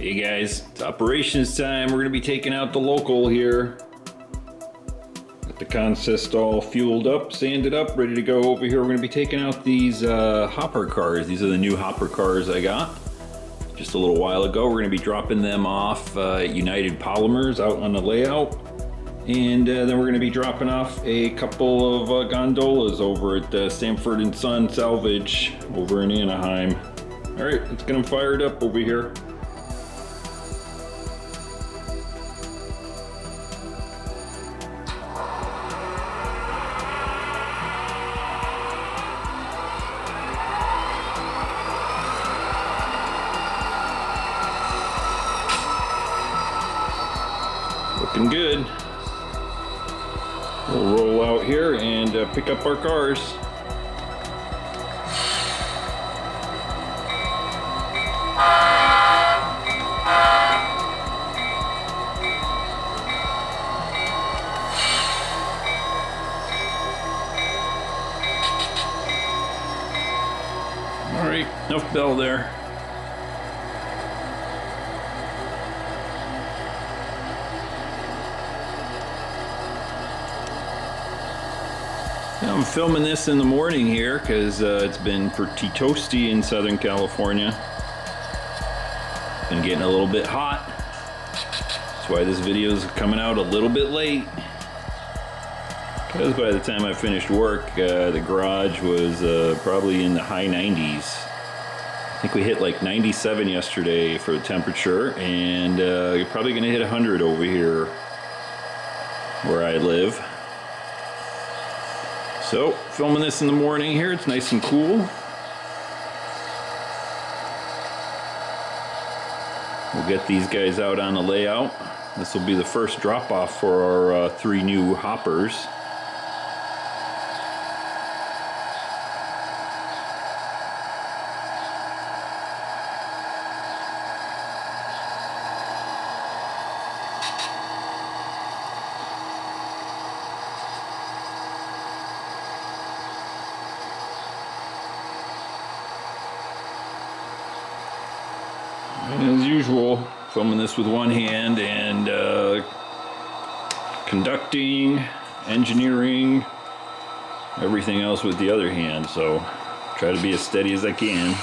Hey guys, it's operations time. We're going to be taking out the local here. Got the consist all fueled up, sanded up, ready to go over here. We're going to be taking out these hopper cars. These are the new hopper cars I got just a little while ago. We're going to be dropping them off at United Polymers out on the layout. And then we're going to be dropping off a couple of gondolas over at Sanford & Son Salvage over in Anaheim. All right, let's get them fired up over here. Looking good. We'll roll out here and pick up our cars. All right, enough bell there. I'm filming this in the morning here because it's been pretty toasty in Southern California. Been getting a little bit hot. That's why this video is coming out a little bit late. Because by the time I finished work, the garage was probably in the high 90s. I think we hit like 97 yesterday for the temperature, and you're probably going to hit 100 over here where I live. So, filming this in the morning here, it's nice and cool. We'll get these guys out on the layout. This will be the first drop-off for our 3 new hoppers. As usual, filming this with one hand and conducting, engineering, everything else with the other hand, so try to be as steady as I can.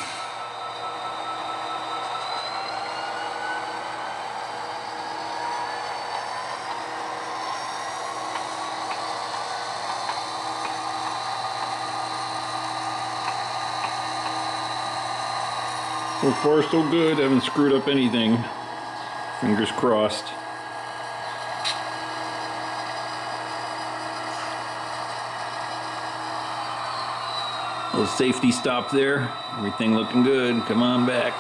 So far so good, haven't screwed up anything. Fingers crossed. Little safety stop there. Everything looking good. Come on back.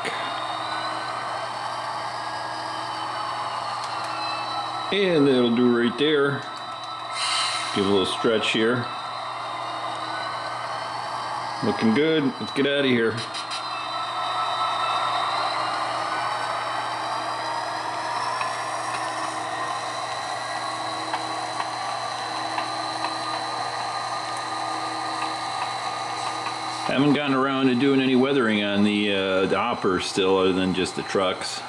And that'll do right there. Give a little stretch here. Looking good. Let's get out of here. Haven't gotten around to doing any weathering on the hoppers still, other than just the trucks.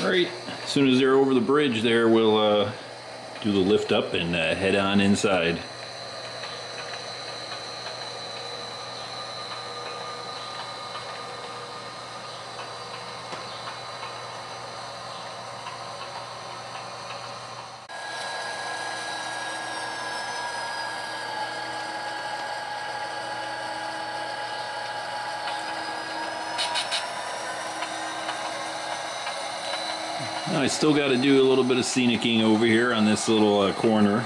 Alright, as soon as they're over the bridge there, we'll do the lift up and head on inside. Now I still got to do a little bit of scenicking over here on this little corner.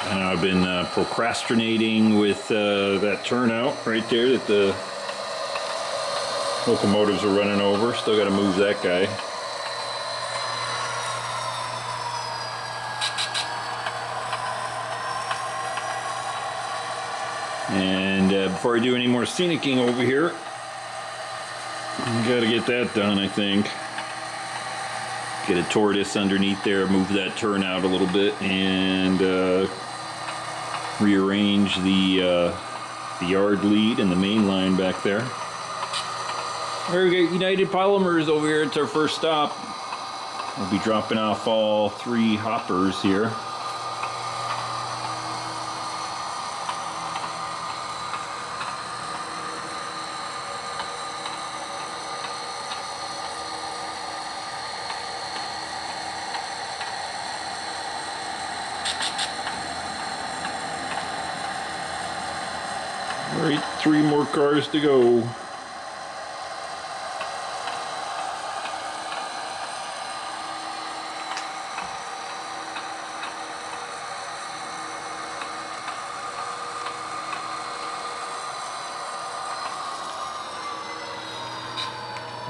And I've been procrastinating with that turnout right there that the locomotives are running over. Still got to move that guy. before I do any more scenicking over here. Gotta get that done, I think. Get a tortoise underneath there, move that turn out a little bit, and rearrange the yard lead and the main line back there. There we go, United Polymers over here. It's our first stop. We'll be dropping off all 3 hoppers here. All right, 3 more cars to go.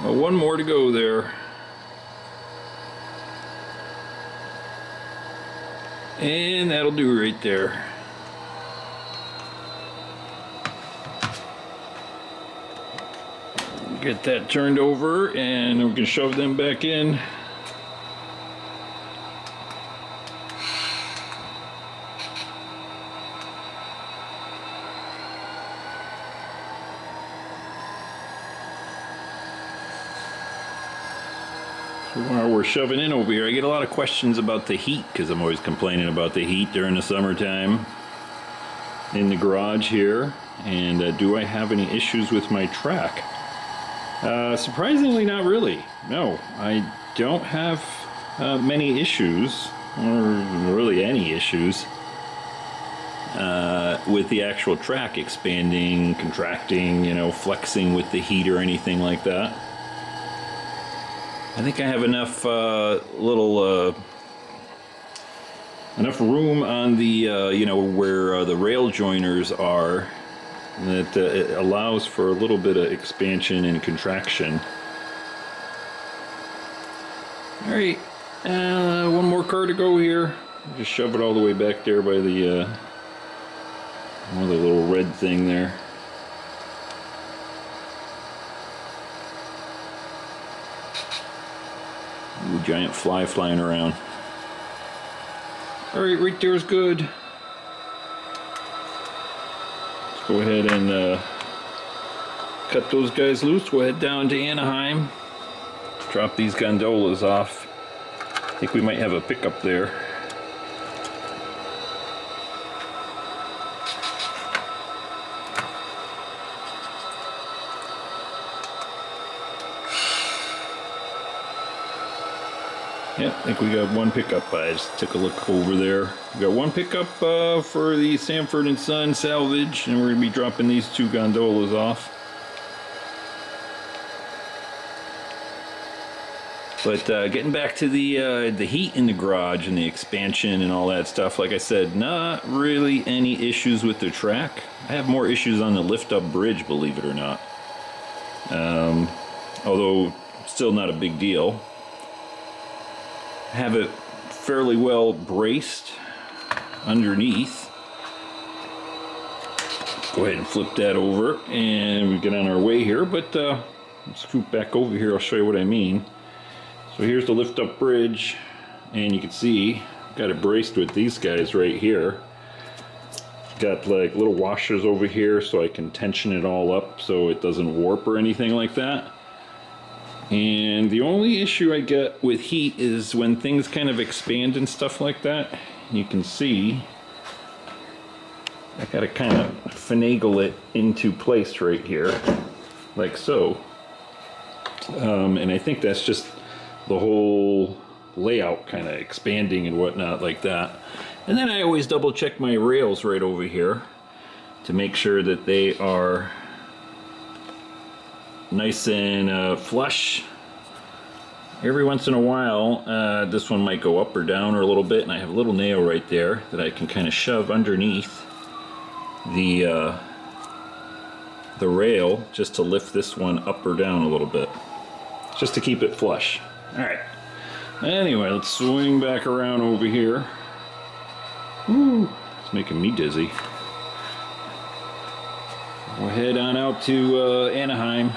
Well, 1 more to go there. And that'll do right there. Get that turned over and we can shove them back in. So while we're shoving in over here, I get a lot of questions about the heat because I'm always complaining about the heat during the summertime in the garage here. And do I have any issues with my track? Surprisingly, not really. No, I don't have many issues, or really any issues, with the actual track expanding, contracting, you know, flexing with the heat or anything like that. I think I have enough enough room on the you know, where the rail joiners are, that it allows for a little bit of expansion and contraction. All right, 1 more car to go here. Just shove it all the way back there by the little red thing there. Ooh, giant fly flying around. All right, right there's good. Go ahead and cut those guys loose. We'll head down to Anaheim. Drop these gondolas off. I think we might have a pickup there. Yep, I think we got 1 pickup. I just took a look over there. We got 1 pickup for the Sanford & Son salvage, and we're going to be dropping these 2 gondolas off. But getting back to the heat in the garage and the expansion and all that stuff, like I said, not really any issues with the track. I have more issues on the lift-up bridge, believe it or not. Although, still not a big deal. Have it fairly well braced underneath. Go ahead and flip that over and we get on our way here, but let's scoot back over here. I'll show you what I mean. So here's the lift up bridge, and you can see got it braced with these guys right here. Got like little washers over here so I can tension it all up so it doesn't warp or anything like that. And the only issue I get with heat is when things kind of expand and stuff like that. You can see I gotta kind of finagle it into place right here, like so. And I think that's just the whole layout kind of expanding and whatnot like that. And then I always double check my rails right over here to make sure that they are nice and flush. Every once in a while, this one might go up or down or a little bit, and I have a little nail right there that I can kind of shove underneath the rail just to lift this one up or down a little bit, just to keep it flush. All right. Anyway, let's swing back around over here. Woo, it's making me dizzy. We'll head on out to Anaheim.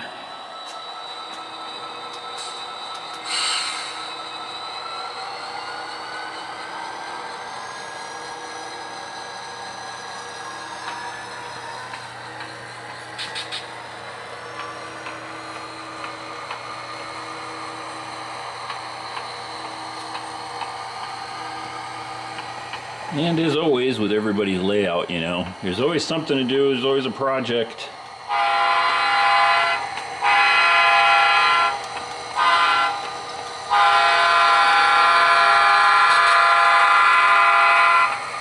And as always with everybody's layout, you know, there's always something to do, there's always a project.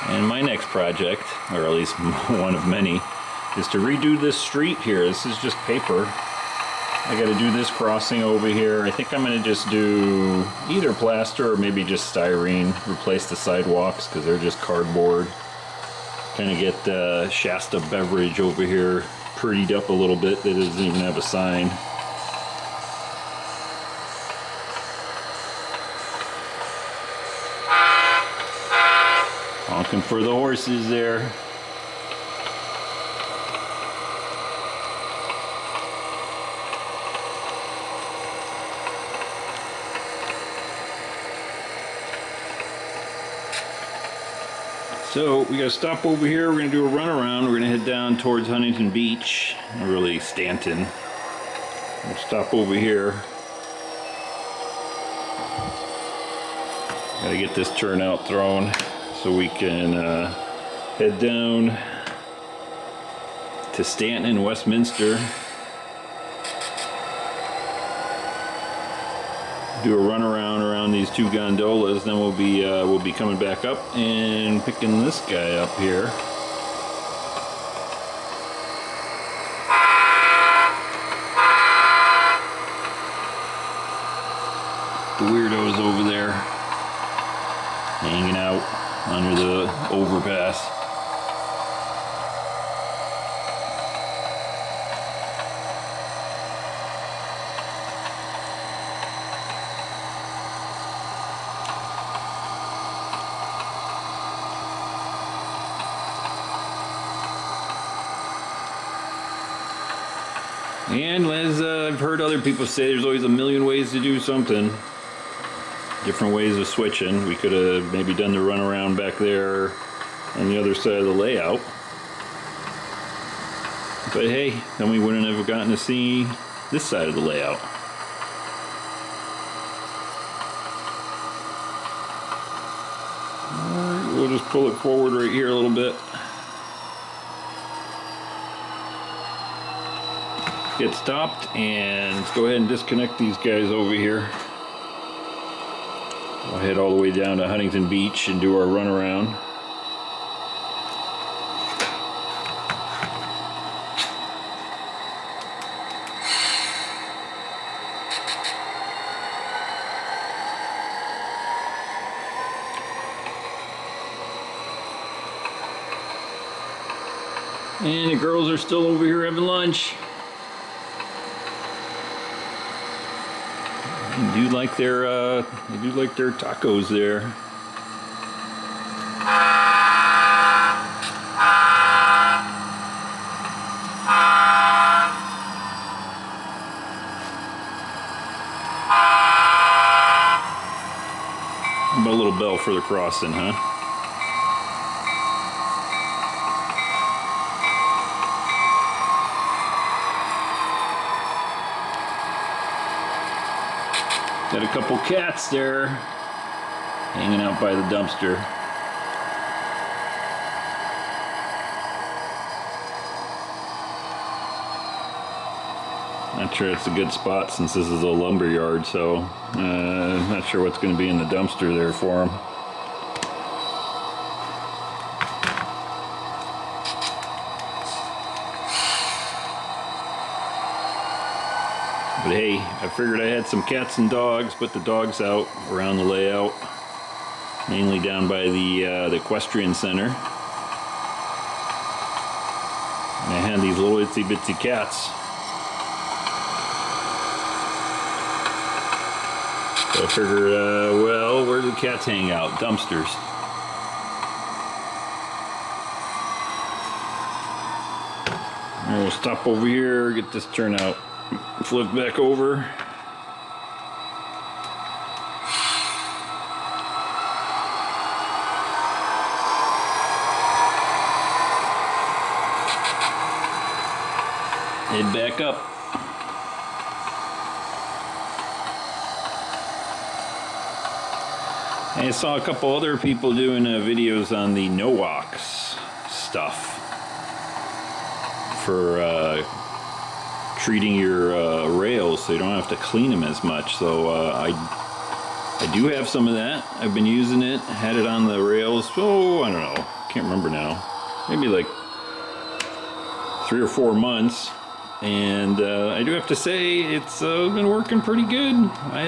And my next project, or at least one of many, is to redo this street here. This is just paper. I gotta do this crossing over here. I think I'm gonna just do either plaster or maybe just styrene. Replace the sidewalks because they're just cardboard. Kind of get Shasta Beverage over here prettied up a little bit. That doesn't even have a sign. Honking for the horses there. So we got to stop over here. We're going to do a runaround. We're going to head down towards Huntington Beach, or really Stanton. We'll stop over here. Got to get this turnout thrown so we can head down to Stanton and Westminster. Do a runaround around these two gondolas, then we'll be coming back up and picking this guy up here. The weirdos over there hanging out under the overpass. And as I've heard other people say, there's always a million ways to do something. Different ways of switching. We could have maybe done the runaround back there on the other side of the layout. But hey, then we wouldn't have gotten to see this side of the layout. Alright, we'll just pull it forward right here a little bit. Get stopped, and let's go ahead and disconnect these guys over here. We'll head all the way down to Huntington Beach and do our runaround. And the girls are still over here having lunch. They do like their tacos there. About a little bell for the crossing, huh? Got a couple cats there hanging out by the dumpster. Not sure it's a good spot since this is a lumber yard, so not sure what's going to be in the dumpster there for them. But hey, I figured I had some cats and dogs, put the dogs out around the layout, mainly down by the equestrian center. And I had these little itsy bitsy cats. So I figured, well, where do the cats hang out? Dumpsters. We'll stop over here, get this turnout flipped back over. Head back up. And I saw a couple other people doing videos on the no-wax stuff for treating your rails so you don't have to clean them as much. So I do have some of that. I've been using it, had it on the rails, oh, I don't know, can't remember now. Maybe like 3 or 4 months. And I do have to say it's been working pretty good. I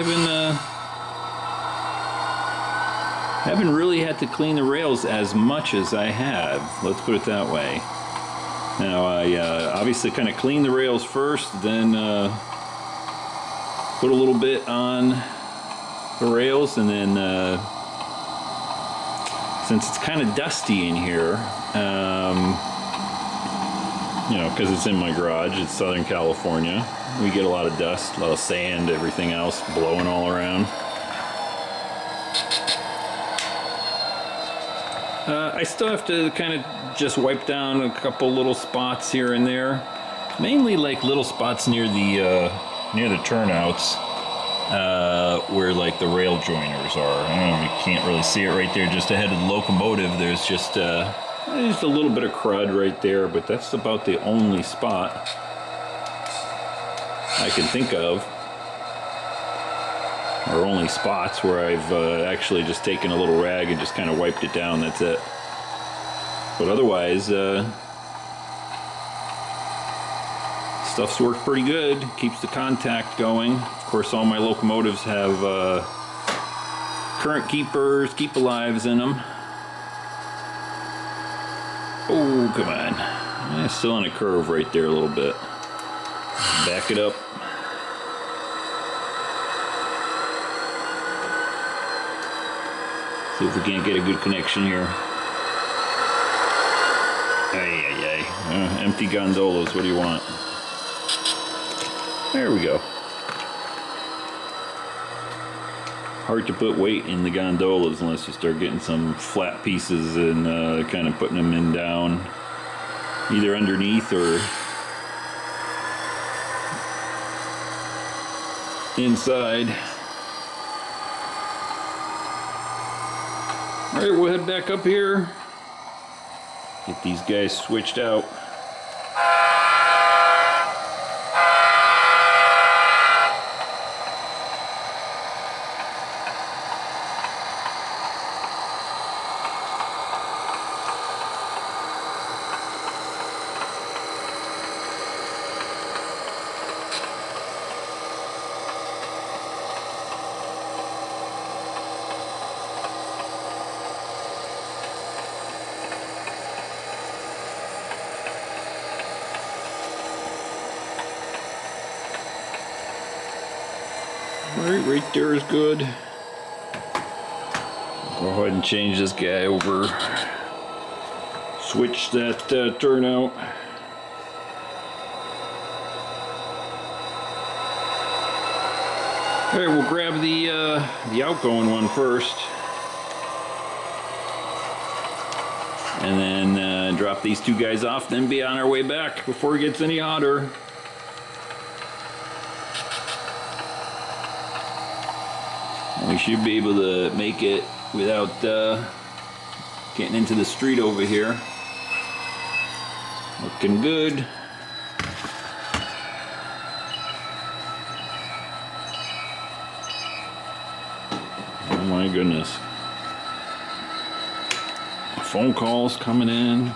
haven't really had to clean the rails as much as I have. Let's put it that way. Now I obviously kind of clean the rails first, then put a little bit on the rails, and then since it's kind of dusty in here, you know, because it's in my garage, it's Southern California. We get a lot of dust, a lot of sand, everything else blowing all around. I still have to kind of just wipe down a couple little spots here and there. Mainly like little spots near the turnouts, where like the rail joiners are. I don't know if you can't really see it right there just ahead of the locomotive. There's just a little bit of crud right there, but that's about the only spot I can think of, or only spots where I've actually just taken a little rag and just kind of wiped it down. That's it. But otherwise, stuff's worked pretty good. Keeps the contact going. Of course, all my locomotives have current keepers, keep-alives in them. Oh, come on. Still on a curve right there a little bit. Back it up. See if we can't get a good connection here. Empty gondolas, what do you want? There we go. Hard to put weight in the gondolas unless you start getting some flat pieces and kind of putting them in down, either underneath or inside. Alright, we'll head back up here. Get these guys switched out. Right there is good. Go ahead and change this guy over. Switch that turnout. Alright, we'll grab the outgoing one first. And then drop these two guys off, then be on our way back before it gets any hotter. We should be able to make it without getting into the street over here. Looking good. Oh my goodness. Phone calls coming in.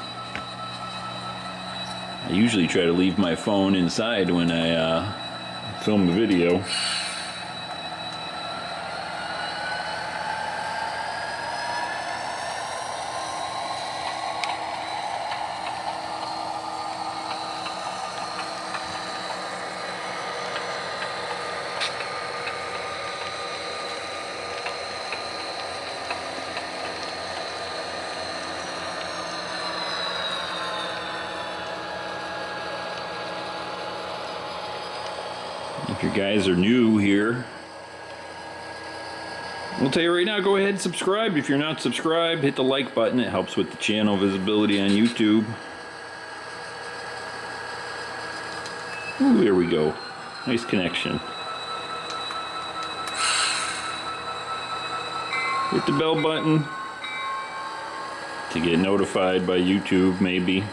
I usually try to leave my phone inside when I film the video. If you guys are new here, I'll tell you right now, go ahead and subscribe. If you're not subscribed, hit the like button. It helps with the channel visibility on YouTube. Ooh, there we go. Nice connection. Hit the bell button to get notified by YouTube, maybe,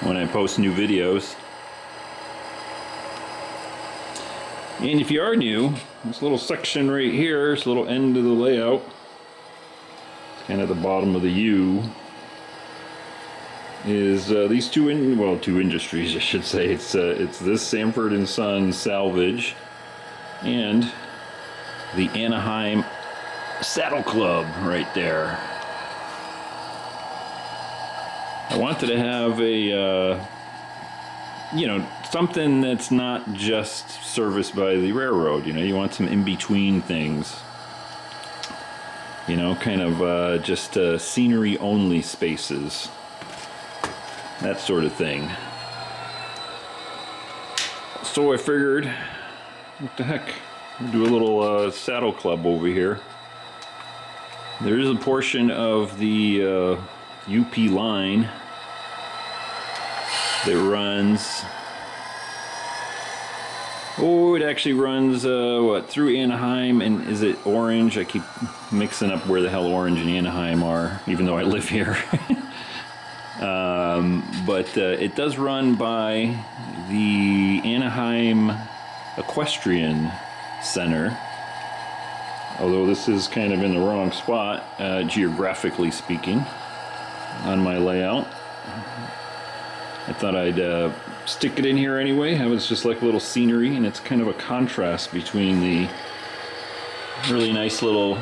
when I post new videos. And if you are new, this little section right here, this little end of the layout, it's kind of the bottom of the U, is these two industries, I should say. It's this Sanford & Son salvage and the Anaheim Saddle Club right there. I wanted to have a something that's not just serviced by the railroad. You want some in-between things. Kind of just scenery-only spaces. That sort of thing. So I figured, what the heck, we'll do a little saddle club over here. There is a portion of the UP line that runs, it actually runs through Anaheim, and is it Orange? I keep mixing up where the hell Orange and Anaheim are, even though I live here. But it does run by the Anaheim Equestrian Center, although this is kind of in the wrong spot, geographically speaking, on my layout. I thought I'd stick it in here anyway, have it just like a little scenery, and it's kind of a contrast between the really nice little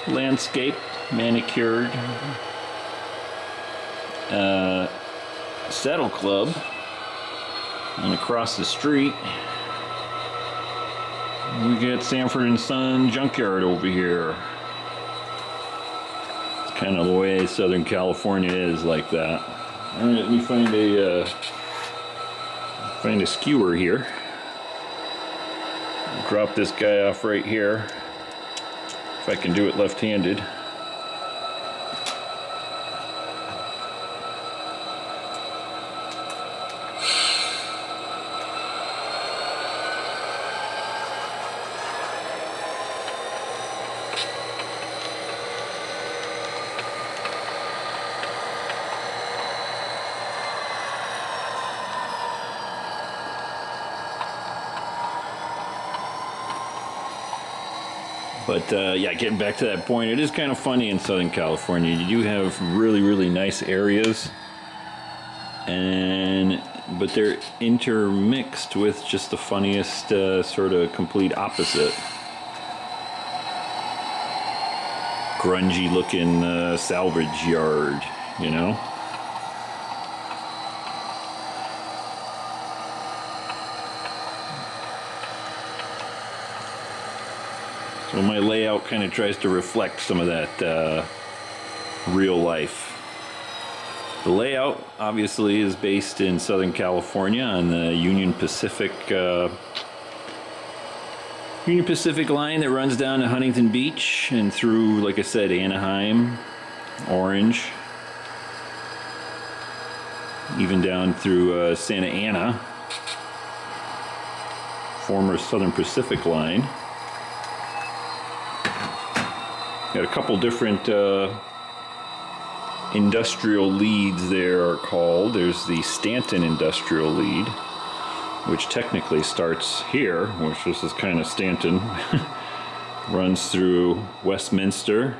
landscape, manicured saddle club, and across the street we get Sanford & Son Junkyard over here. It's kind of the way Southern California is like that. Alright, let me find a skewer here. Drop this guy off right here, if I can do it left-handed. But yeah, getting back to that point, it is kind of funny in Southern California. You do have really, really nice areas, but they're intermixed with just the funniest sort of complete opposite. Grungy looking salvage yard, So my layout kind of tries to reflect some of that real life. The layout obviously is based in Southern California on the Union Pacific line that runs down to Huntington Beach and through, like I said, Anaheim, Orange, even down through Santa Ana, former Southern Pacific line. Got a couple different industrial leads there are called. There's the Stanton Industrial Lead, which technically starts here, which this is kind of Stanton, runs through Westminster,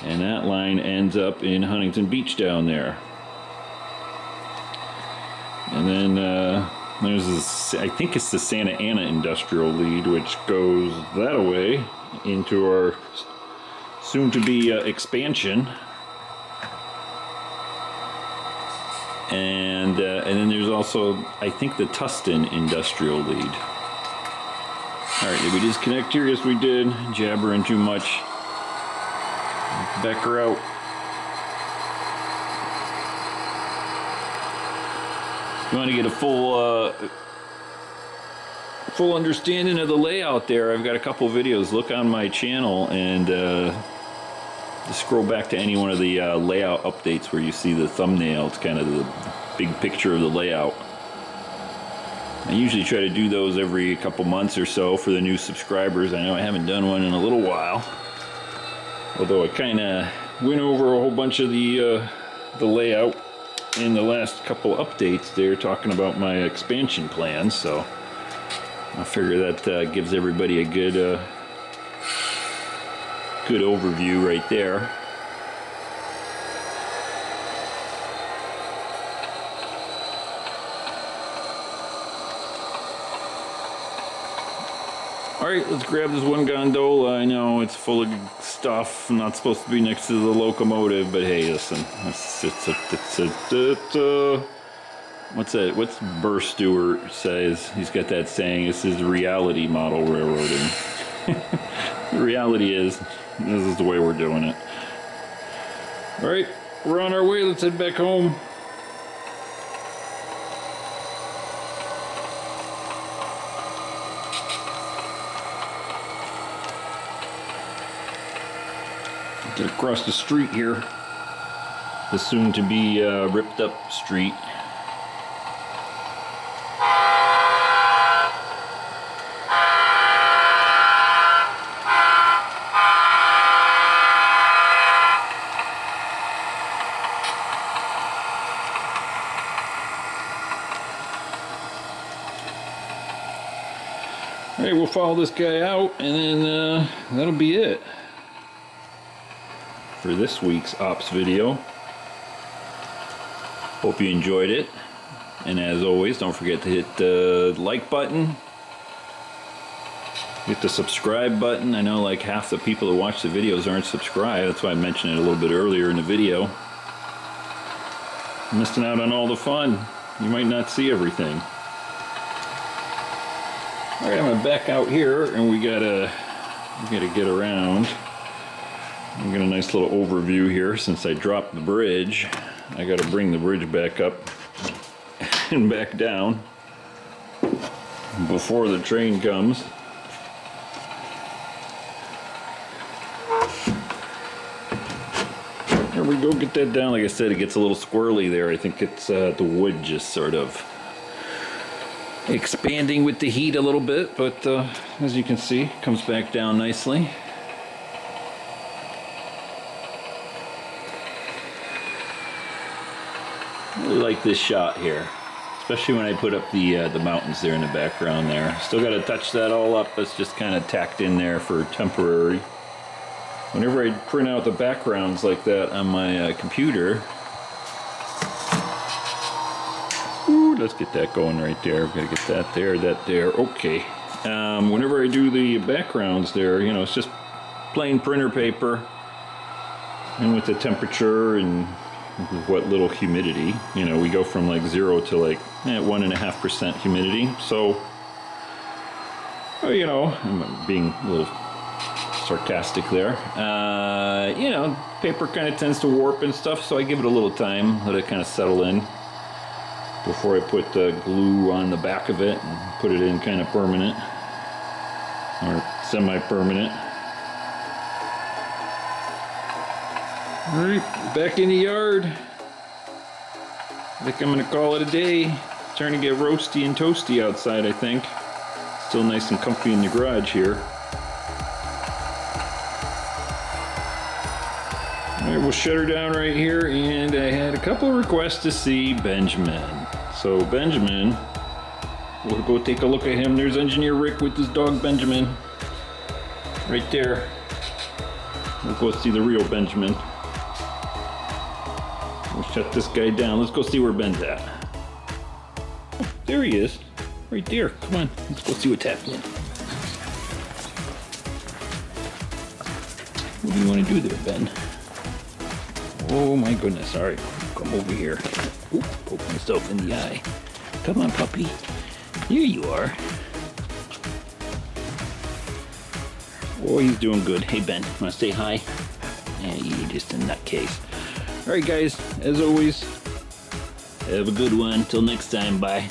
and that line ends up in Huntington Beach down there. And then there's this, I think it's the Santa Ana Industrial Lead, which goes that way into our soon-to-be expansion, and then there's also, I think, the Tustin Industrial Lead. All right, did we disconnect here? Yes, we did. Jabbering too much. Back her out. If you want to get a full understanding of the layout there, I've got a couple videos. Look on my channel and just scroll back to any one of the layout updates where you see the thumbnail. It's kind of the big picture of the layout. I usually try to do those every couple months or so for the new subscribers. I know I haven't done one in a little while. Although I kind of went over a whole bunch of the layout in the last couple updates there, talking about my expansion plans. So I figure that gives everybody a good good overview right there. Alright, let's grab this one gondola. I know it's full of stuff, not supposed to be next to the locomotive, but hey, listen, what's that? What's Burr Stewart says? He's got that saying, this is reality model railroading. The reality is, this is the way we're doing it. Alright, we're on our way, let's head back home. Across the street here, the soon to be ripped up street. Alright, we'll follow this guy out and then that'll be it for this week's ops video. Hope you enjoyed it, and as always, don't forget to hit the like button, hit the subscribe button. I know like half the people that watch the videos aren't subscribed. That's why I mentioned it a little bit earlier in the video. Missing out on all the fun. You might not see everything. Alright, I'm gonna back out here and we gotta get around. I've got a nice little overview here. Since I dropped the bridge, I got to bring the bridge back up and back down before the train comes. There we go, get that down. Like I said, it gets a little squirrely there. I think it's the wood just sort of expanding with the heat a little bit, but as you can see, it comes back down nicely. I really like this shot here, especially when I put up the mountains there in the background there. Still got to touch that all up. That's just kind of tacked in there for temporary. Whenever I print out the backgrounds like that on my computer, ooh, let's get that going right there. We've got to get that there. Okay. Whenever I do the backgrounds there, you know, it's just plain printer paper, and with the temperature and what little humidity, you know, we go from like 0 to like 1.5% humidity. So, you know, I'm being a little sarcastic there. You know, paper kind of tends to warp and stuff, so I give it a little time, let it kind of settle in before I put the glue on the back of it and put it in kind of permanent or semi-permanent. Alright, back in the yard. I think I'm going to call it a day. It's starting to get roasty and toasty outside, I think. Still nice and comfy in the garage here. Alright, we'll shut her down right here, and I had a couple of requests to see Benjamin. So Benjamin, we'll go take a look at him. There's Engineer Rick with his dog Benjamin. Right there. We'll go see the real Benjamin. We'll shut this guy down. Let's go see where Ben's at. Oh, there he is. Right there. Come on. Let's go see what's happening. What do you want to do there, Ben? Oh my goodness. All right. Come over here. Oop, poke myself in the eye. Come on, puppy. Here you are. Oh, he's doing good. Hey, Ben. Want to say hi? Yeah, you're just a nutcase. Alright guys, as always, have a good one. Till next time, bye.